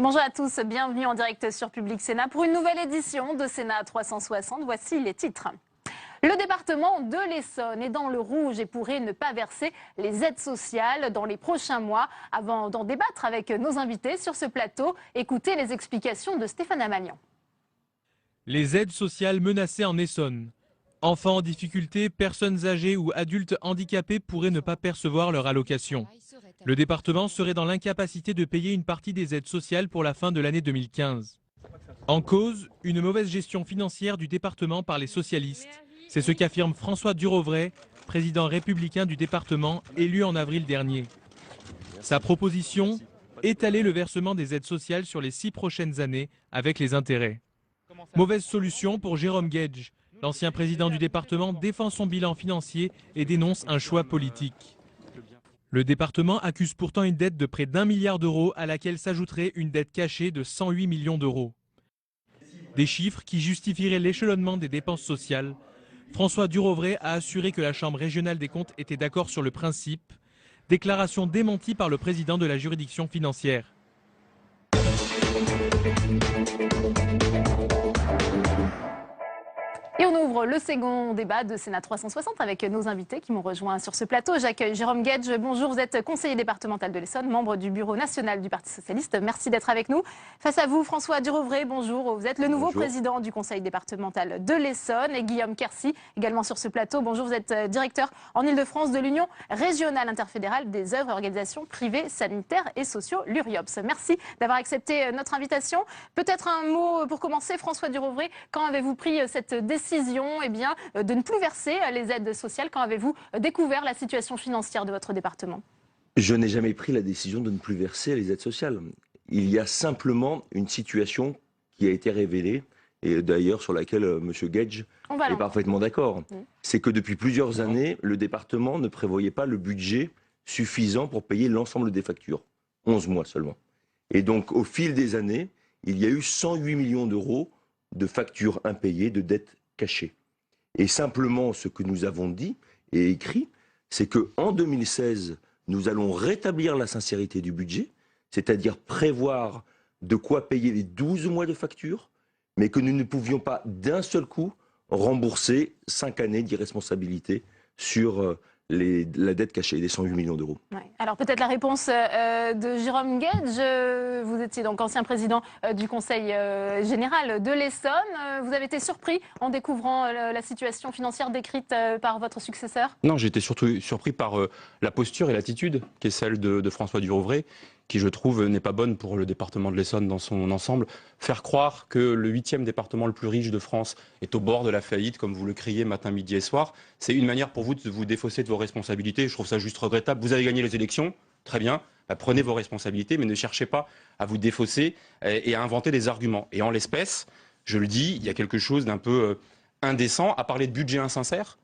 Bonjour à tous, bienvenue en direct sur Public Sénat pour une nouvelle édition de Sénat 360. Voici les titres. Le département de l'Essonne est dans le rouge et pourrait ne pas verser les aides sociales dans les prochains mois. Avant d'en débattre avec nos invités sur ce plateau, écoutez les explications de Stéphane Amalian. Les aides sociales menacées en Essonne. Enfants en difficulté, personnes âgées ou adultes handicapés pourraient ne pas percevoir leur allocation. Le département serait dans l'incapacité de payer une partie des aides sociales pour la fin de l'année 2015. En cause, une mauvaise gestion financière du département par les socialistes. C'est ce qu'affirme François Durovray, président républicain du département, élu en avril dernier. Sa proposition, étaler le versement des aides sociales sur les 6 prochaines années avec les intérêts. Mauvaise solution pour Jérôme Guedj. L'ancien président du département défend son bilan financier et dénonce un choix politique. Le département accuse pourtant une dette de près d'1 milliard d'euros à laquelle s'ajouterait une dette cachée de 108 millions d'euros. Des chiffres qui justifieraient l'échelonnement des dépenses sociales. François Durovray a assuré que la Chambre régionale des comptes était d'accord sur le principe. Déclaration démentie par le président de la juridiction financière. Et on ouvre le second débat de Sénat 360 avec nos invités qui m'ont rejoint sur ce plateau. J'accueille Jérôme Guedj. Bonjour, vous êtes conseiller départemental de l'Essonne, membre du bureau national du Parti socialiste. Merci d'être avec nous. Face à vous, François Durovray, bonjour. Vous êtes le nouveau président du conseil départemental de l'Essonne. Et Guillaume Quercy, également sur ce plateau. Bonjour, vous êtes directeur en Ile-de-France de l'Union régionale interfédérale des œuvres et organisations privées, sanitaires et sociaux, l'URIOPS. Merci d'avoir accepté notre invitation. Peut-être un mot pour commencer, François Durovray. Quand avez-vous pris cette décision de ne plus verser les aides sociales? Quand avez-vous découvert la situation financière de votre département? Je n'ai jamais pris la décision de ne plus verser les aides sociales. Il y a simplement une situation qui a été révélée, et d'ailleurs sur laquelle M. Guedj est parfaitement d'accord. C'est que depuis plusieurs années, le département ne prévoyait pas le budget suffisant pour payer l'ensemble des factures. 11 mois seulement. Et donc au fil des années, il y a eu 108 millions d'euros de factures impayées, de dettes cachées. Et simplement, ce que nous avons dit et écrit, c'est qu'en 2016, nous allons rétablir la sincérité du budget, c'est-à-dire prévoir de quoi payer les 12 mois de factures, mais que nous ne pouvions pas d'un seul coup rembourser 5 années d'irresponsabilité sur la dette cachée, des 108 millions d'euros. Ouais. Alors peut-être la réponse de Jérôme Guedj. Vous étiez donc ancien président du Conseil général de l'Essonne. Vous avez été surpris en découvrant la situation financière décrite par votre successeur? Non, j'ai été surtout surpris par la posture et l'attitude qui est celle de François Durovray, qui je trouve n'est pas bonne pour le département de l'Essonne dans son ensemble. Faire croire que le 8e département le plus riche de France est au bord de la faillite, comme vous le criez matin, midi et soir, c'est une manière pour vous de vous défausser de vos responsabilités. Je trouve ça juste regrettable. Vous avez gagné les élections, très bien, prenez vos responsabilités, mais ne cherchez pas à vous défausser et à inventer des arguments. Et en l'espèce, je le dis, il y a quelque chose d'un peu indécent à parler de budget insincère.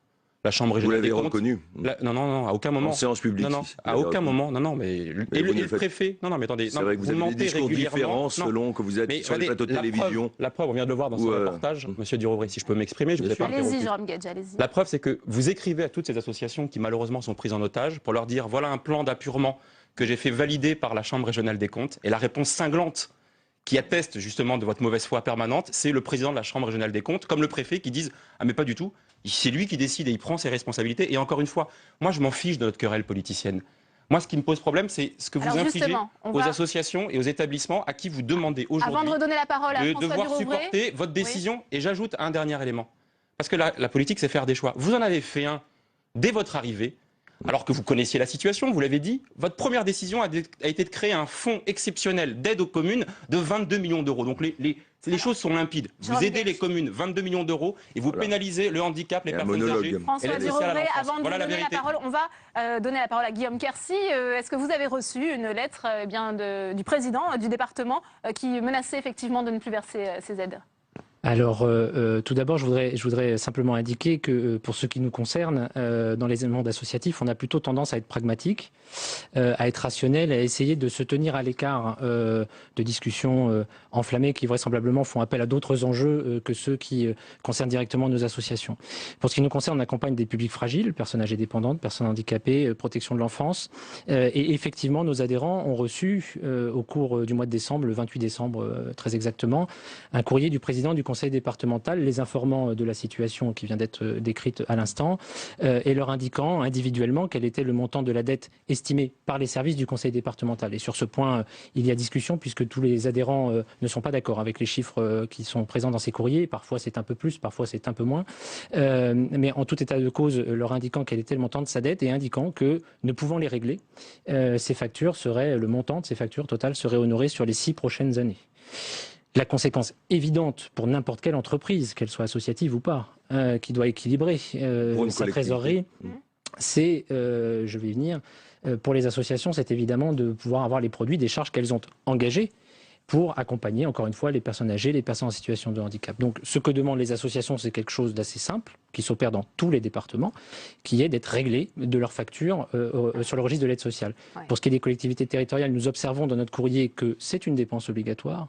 La Chambre régionale des comptes. Vous l'avez reconnu. Non, à aucun moment. En séance publique. Non, à aucun moment. Non, mais le préfet. Non, mais attendez. C'est vrai que vous avez des discours différents selon que vous êtes sur les plateaux de télévision. La preuve, on vient de le voir dans ce reportage, Monsieur Durovray, si je peux m'exprimer, je vous ai pas interrompu. Allez-y, Jérôme Guedj, allez-y. La preuve, c'est que vous écrivez à toutes ces associations qui malheureusement sont prises en otage pour leur dire voilà un plan d'appurement que j'ai fait valider par la Chambre régionale des comptes. Et la réponse cinglante qui atteste justement de votre mauvaise foi permanente, c'est le président de la Chambre régionale des comptes, comme le préfet, qui disent « Ah mais pas du tout, c'est lui qui décide et il prend ses responsabilités. » Et encore une fois, moi je m'en fiche de notre querelle politicienne. Moi ce qui me pose problème, c'est ce que vous infligez aux associations et aux établissements à qui vous demandez aujourd'hui de devoir supporter votre décision. Oui. Et j'ajoute un dernier élément. Parce que la politique, c'est faire des choix. Vous en avez fait un dès votre arrivée. Alors que vous connaissiez la situation, vous l'avez dit, votre première décision a été de créer un fonds exceptionnel d'aide aux communes de 22 millions d'euros. Donc les choses sont limpides. Vous aidez les communes, 22 millions d'euros, et vous pénalisez le handicap, les personnes âgées. François Durovray, avant de vous donner la parole, on va donner la parole à Guillaume Quercy. Est-ce que vous avez reçu une lettre du président du département qui menaçait effectivement de ne plus verser ces aides? Alors, tout d'abord, je voudrais simplement indiquer que pour ce qui nous concerne, dans les mondes associatifs, on a plutôt tendance à être pragmatique, à être rationnel, à essayer de se tenir à l'écart de discussions enflammées qui vraisemblablement font appel à d'autres enjeux que ceux qui concernent directement nos associations. Pour ce qui nous concerne, on accompagne des publics fragiles, personnes âgées dépendantes, personnes handicapées, protection de l'enfance. Et effectivement, nos adhérents ont reçu au cours du mois de décembre, le 28 décembre très exactement, un courrier du président du conseil départemental les informant de la situation qui vient d'être décrite à l'instant et leur indiquant individuellement quel était le montant de la dette estimée par les services du conseil départemental. Et sur ce point, il y a discussion puisque tous les adhérents ne sont pas d'accord avec les chiffres qui sont présents dans ces courriers. Parfois c'est un peu plus, parfois c'est un peu moins. Mais en tout état de cause, leur indiquant quel était le montant de sa dette et indiquant que ne pouvant les régler, le montant de ces factures totales serait honoré sur les 6 prochaines années. La conséquence évidente pour n'importe quelle entreprise, qu'elle soit associative ou pas, qui doit équilibrer sa trésorerie, c'est, je vais y venir, pour les associations, c'est évidemment de pouvoir avoir les produits des charges qu'elles ont engagées pour accompagner, encore une fois, les personnes âgées, les personnes en situation de handicap. Donc, ce que demandent les associations, c'est quelque chose d'assez simple, qui s'opère dans tous les départements, qui est d'être réglé de leurs factures sur le registre de l'aide sociale. Ouais. Pour ce qui est des collectivités territoriales, nous observons dans notre courrier que c'est une dépense obligatoire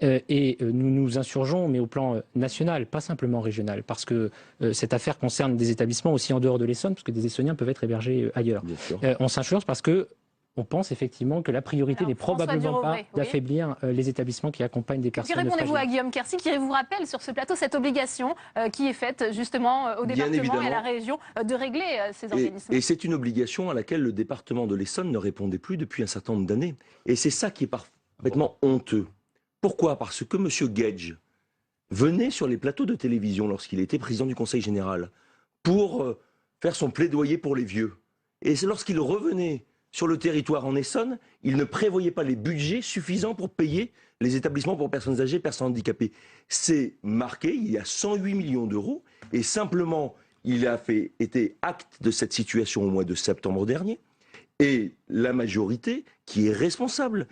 et nous nous insurgeons, mais au plan national, pas simplement régional, parce que cette affaire concerne des établissements aussi en dehors de l'Essonne, parce que des Essonniens peuvent être hébergés ailleurs. On s'insurge parce que on pense effectivement que la priorité n'est probablement pas d'affaiblir les établissements qui accompagnent des personnes fragiles. Que répondez-vous à Guillaume Quercy qui vous rappelle sur ce plateau cette obligation qui est faite justement au département et à la région de régler ces organismes? Et c'est une obligation à laquelle le département de l'Essonne ne répondait plus depuis un certain nombre d'années. Et c'est ça qui est parfaitement honteux. Pourquoi? Parce que M. Guedj venait sur les plateaux de télévision lorsqu'il était président du Conseil général pour faire son plaidoyer pour les vieux. Et c'est lorsqu'il revenait sur le territoire en Essonne, il ne prévoyait pas les budgets suffisants pour payer les établissements pour personnes âgées, personnes handicapées. C'est marqué, il y a 108 millions d'euros, et simplement, il a été acte de cette situation au mois de septembre dernier, et la majorité, qui est responsable,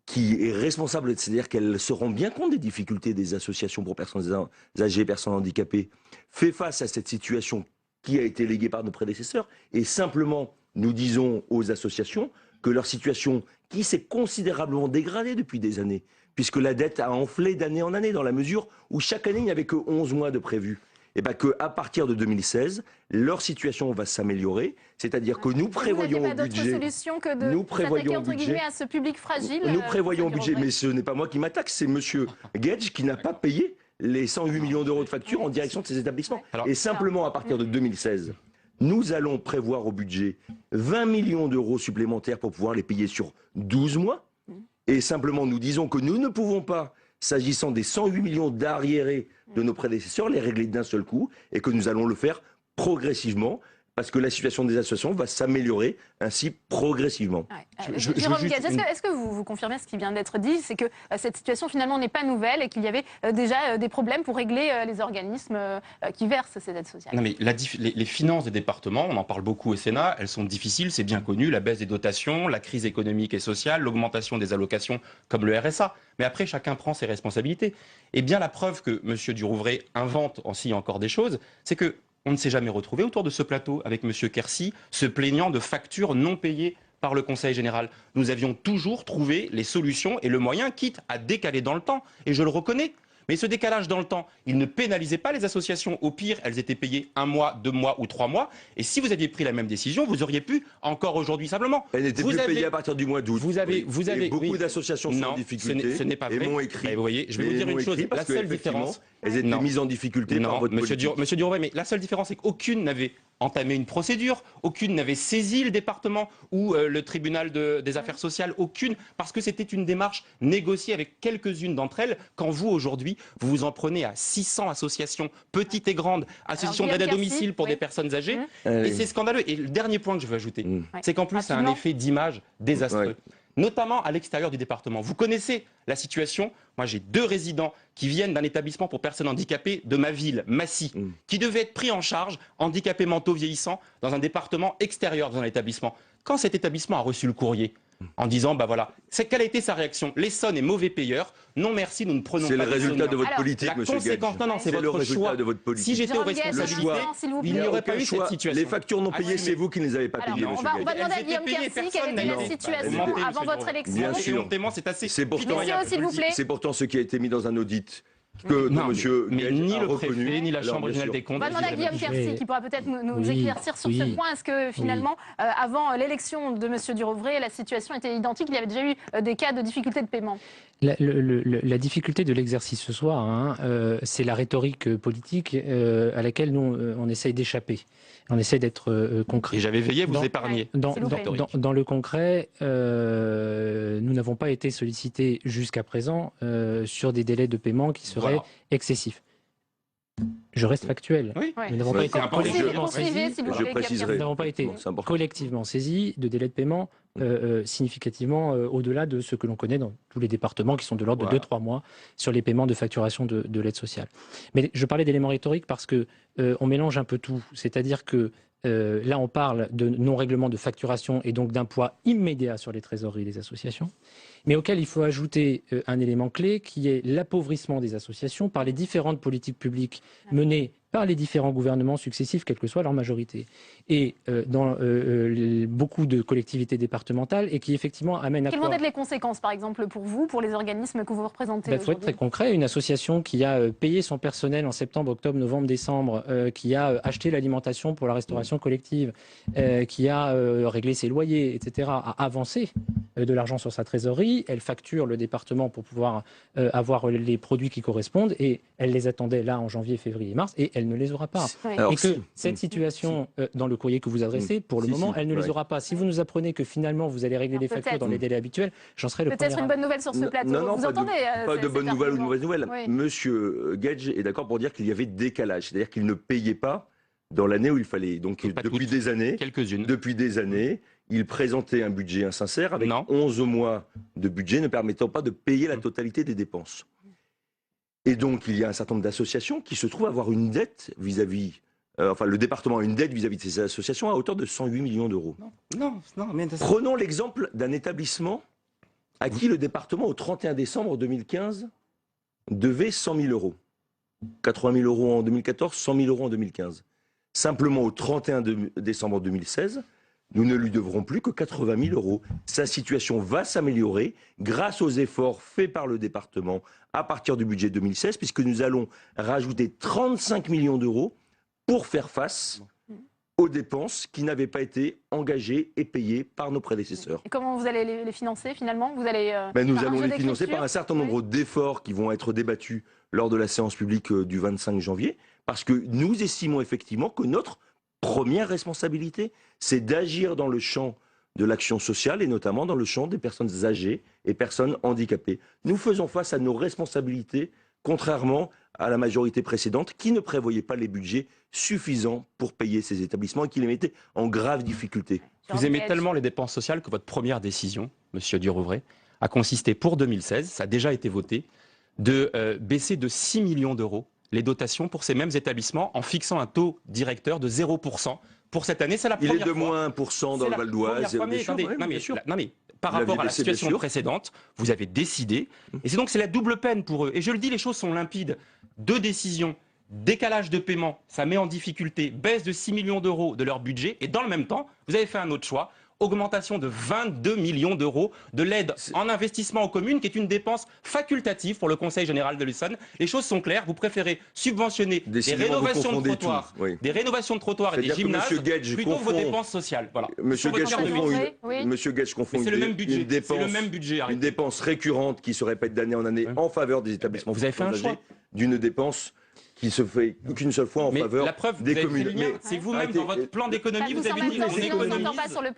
c'est-à-dire qu'elle se rend bien compte des difficultés des associations pour personnes âgées, personnes handicapées, fait face à cette situation qui a été léguée par nos prédécesseurs, et simplement, nous disons aux associations que leur situation, qui s'est considérablement dégradée depuis des années, puisque la dette a enflé d'année en année, dans la mesure où chaque année, il n'y avait que 11 mois de prévu, et bien qu'à partir de 2016, leur situation va s'améliorer, c'est-à-dire que nous prévoyons au budget... solution que de s'attaquer entre guillemets à ce public fragile. Nous prévoyons au budget, mais ce n'est pas moi qui m'attaque, c'est M. Guedj qui n'a pas payé les 108 millions d'euros de factures en direction de ces établissements. Et simplement, à partir de 2016... nous allons prévoir au budget 20 millions d'euros supplémentaires pour pouvoir les payer sur 12 mois. Et simplement, nous disons que nous ne pouvons pas, s'agissant des 108 millions d'arriérés de nos prédécesseurs, les régler d'un seul coup et que nous allons le faire progressivement parce que la situation des associations va s'améliorer ainsi progressivement. Ouais. Jérôme Guedj, est-ce que vous confirmez ce qui vient d'être dit? C'est que cette situation finalement n'est pas nouvelle et qu'il y avait déjà des problèmes pour régler les organismes qui versent ces aides sociales. Non mais les finances des départements, on en parle beaucoup au Sénat, elles sont difficiles, c'est bien connu, la baisse des dotations, la crise économique et sociale, l'augmentation des allocations comme le RSA. Mais après, chacun prend ses responsabilités. Et bien la preuve que M. Durouvray invente aussi encore des choses, c'est que on ne s'est jamais retrouvé autour de ce plateau avec M. Quercy se plaignant de factures non payées par le Conseil général. Nous avions toujours trouvé les solutions et le moyen, quitte à décaler dans le temps. Et je le reconnais. Mais ce décalage dans le temps, il ne pénalisait pas les associations. Au pire, elles étaient payées 1 mois, 2 mois ou 3 mois. Et si vous aviez pris la même décision, vous auriez pu, encore aujourd'hui simplement... Elles n'étaient plus payées à partir du mois d'août. Vous avez beaucoup d'associations sont en difficulté. Ce n'est pas vrai. Et m'ont écrit. Vous voyez, je vais vous dire une chose. La seule différence... Elles étaient mises en difficulté par votre politique. Monsieur Durouvray, mais la seule différence, c'est qu'aucune n'avait entamé une procédure, aucune n'avait saisi le département ou le tribunal des affaires sociales, aucune, parce que c'était une démarche négociée avec quelques-unes d'entre elles, quand vous, aujourd'hui, vous vous en prenez à 600 associations, petites et grandes, associations d'aide à domicile pour des personnes âgées, et c'est scandaleux. Et le dernier point que je veux ajouter, c'est qu'en plus, ça a un effet d'image désastreux. Notamment à l'extérieur du département. Vous connaissez la situation. Moi, j'ai 2 résidents qui viennent d'un établissement pour personnes handicapées de ma ville, Massy, qui devait être pris en charge, handicapés mentaux vieillissants, dans un département extérieur dans un établissement. Quand cet établissement a reçu le courrier, en disant, bah voilà, quelle a été sa réaction? L'Essonne est mauvais payeur, non merci, nous ne prenons pas. C'est le résultat de votre politique, monsieur Gage. Non, c'est votre choix. De votre politique. Si j'étais aux responsabilités, il n'y aurait pas eu cette situation. Les factures non payées, c'est vous qui ne les avez pas payées, monsieur Gage. On va demander à Guillaume Quercy quelle était la situation avant votre élection. Bien sûr. C'est assez. C'est pourtant ce qui a été mis dans un audit que monsieur mais ni a le reconnu. préfet, ni la Chambre régionale des comptes. On va demander à Guillaume Quercy qui pourra peut-être nous éclaircir sur ce point. Est-ce que finalement, avant l'élection de monsieur Durovray, la situation était identique? Il y avait déjà eu des cas de difficulté de paiement. La difficulté de l'exercice ce soir, c'est la rhétorique politique à laquelle nous, on essaye d'échapper. On essaie d'être concret. Et j'avais veillé à vous épargner. Dans le concret, nous n'avons pas été sollicités jusqu'à présent sur des délais de paiement qui seraient excessifs. Je reste factuel. Oui. Nous n'avons pas été collectivement saisis. Je préciserai. Nous n'avons pas été collectivement saisis de délais de paiement significativement au-delà de ce que l'on connaît dans tous les départements qui sont de l'ordre de 2-3 mois sur les paiements de facturation de l'aide sociale. Mais je parlais d'éléments rhétoriques parce que on mélange un peu tout. C'est-à-dire que là, on parle de non-règlement de facturation et donc d'un poids immédiat sur les trésoreries des associations, mais auquel il faut ajouter un élément clé qui est l'appauvrissement des associations par les différentes politiques publiques menées par les différents gouvernements successifs, quelle que soit leur majorité, et dans beaucoup de collectivités départementales, et qui effectivement amènent à... Quelles vont être les conséquences, par exemple, pour vous, pour les organismes que vous représentez? Il faut être très concret. Une association qui a payé son personnel en septembre, octobre, novembre, décembre, qui a acheté l'alimentation pour la restauration collective, qui a réglé ses loyers, etc., a avancé de l'argent sur sa trésorerie. Elle facture le département pour pouvoir avoir les produits qui correspondent, et elle les attendait là en janvier, février et mars, et elle ne les aura pas. Alors, et que cette situation, dans le courrier que vous adressez, pour le moment, elle ne les aura pas. Si vous nous apprenez que finalement vous allez régler les factures dans les délais habituels, j'en serai le premier. Peut-être une bonne nouvelle sur ce plateau. Vous entendez pas de bonne nouvelle ou de mauvaise nouvelle. Oui. Monsieur Gage est d'accord pour dire qu'il y avait décalage, c'est-à-dire qu'il ne payait pas dans l'année où il fallait. Donc depuis des années, quelques-unes. Depuis des années, il présentait un budget insincère avec 11 mois de budget ne permettant pas de payer la totalité des dépenses. Et donc, il y a un certain nombre d'associations qui se trouvent avoir une dette vis-à-vis... le département a une dette vis-à-vis de ces associations à hauteur de 108 millions d'euros. Prenons l'exemple d'un établissement à qui le département, au 31 décembre 2015, devait 100 000 euros. 80 000 euros en 2014, 100 000 euros en 2015. Simplement, au 31 décembre 2016... nous ne lui devrons plus que 80 000 euros. Sa situation va s'améliorer grâce aux efforts faits par le département à partir du budget 2016, puisque nous allons rajouter 35 millions d'euros pour faire face aux dépenses qui n'avaient pas été engagées et payées par nos prédécesseurs. Et comment vous allez les financer finalement? Nous allons les financer par un certain nombre d'efforts qui vont être débattus lors de la séance publique du 25 janvier, parce que nous estimons effectivement que notre première responsabilité, c'est d'agir dans le champ de l'action sociale et notamment dans le champ des personnes âgées et personnes handicapées. Nous faisons face à nos responsabilités, contrairement à la majorité précédente qui ne prévoyait pas les budgets suffisants pour payer ces établissements et qui les mettait en grave difficulté. Vous aimez tellement les dépenses sociales que votre première décision, monsieur Durovray, a consisté pour 2016, ça a déjà été voté, de baisser de 6 millions d'euros les dotations pour ces mêmes établissements en fixant un taux directeur de 0%. Pour cette année, c'est la première fois. Il est de moins 1% dans le Val d'Oise. Non mais par rapport à la situation précédente, vous avez décidé, et c'est la double peine pour eux. Et je le dis, les choses sont limpides. 2 décisions, décalage de paiement, ça met en difficulté, baisse de 6 millions d'euros de leur budget, et dans le même temps, vous avez fait un autre choix, augmentation de 22 millions d'euros de l'aide en investissement aux communes, qui est une dépense facultative pour le Conseil général de l'Essonne. Les choses sont claires, vous préférez subventionner des rénovations de trottoirs, et des gymnases plutôt que vos dépenses sociales. Voilà. Monsieur Gage confond une dépense récurrente qui se répète d'année en année en faveur des établissements. Vous avez fait un choix d'une dépense qui se fait qu'une seule fois en faveur des communes. C'est vous-même, dans votre plan d'économie, vous avez dit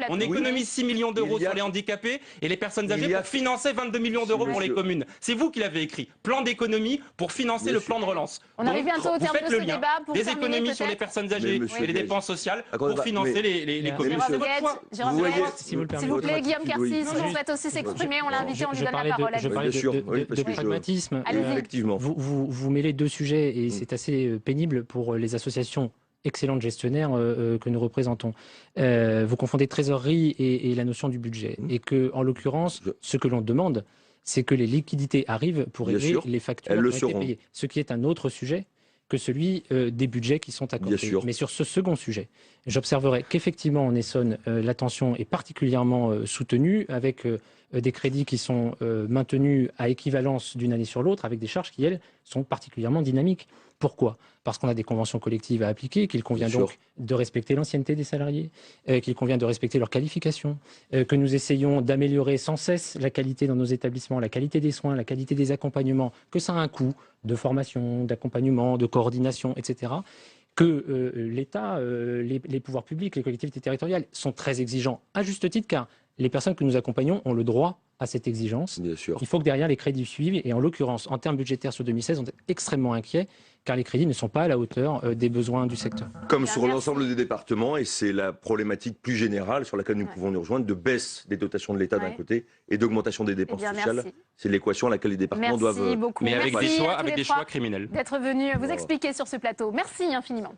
on économise 6 millions d'euros sur les handicapés et les personnes âgées pour financer 22 millions d'euros pour les communes. C'est vous qui l'avez écrit. Plan d'économie pour financer le plan de relance. On arrive bientôt au terme de ce débat. Des économies sur les personnes âgées et les dépenses sociales pour financer les communes. C'est votre choix. S'il vous plaît, Guillaume Quercy, si vous souhaitez aussi s'exprimer, on l'a invité, on lui donne la parole. Je parlais de pragmatisme. Effectivement. Vous mêlez 2 sujets et c'est assez pénible pour les associations excellentes gestionnaires que nous représentons. Vous confondez trésorerie et la notion du budget. Et que, en l'occurrence, ce que l'on demande, c'est que les liquidités arrivent pour régler les factures qui ont été payées. Ce qui est un autre sujet que celui des budgets qui sont accordés. Mais sur ce second sujet, j'observerai qu'effectivement en Essonne, l'attention est particulièrement soutenue avec des crédits qui sont maintenus à équivalence d'une année sur l'autre, avec des charges qui, elles, sont particulièrement dynamiques. Pourquoi ? Parce qu'on a des conventions collectives à appliquer, qu'il convient donc de respecter l'ancienneté des salariés, qu'il convient de respecter leurs qualifications, que nous essayons d'améliorer sans cesse la qualité dans nos établissements, la qualité des soins, la qualité des accompagnements, que ça a un coût de formation, d'accompagnement, de coordination, etc. Que l'État, les pouvoirs publics, les collectivités territoriales sont très exigeants, à juste titre, car les personnes que nous accompagnons ont le droit à cette exigence. Bien sûr. Il faut que derrière les crédits suivent, et en l'occurrence, en termes budgétaires sur 2016, on est extrêmement inquiets, car les crédits ne sont pas à la hauteur des besoins du secteur. Comme sur l'ensemble des départements, et c'est la problématique plus générale sur laquelle nous pouvons nous rejoindre, de baisse des dotations de l'État d'un côté et d'augmentation des dépenses sociales. C'est l'équation à laquelle les départements doivent... Beaucoup. Mais avec des choix criminels. D'être venus vous expliquer sur ce plateau. Merci infiniment.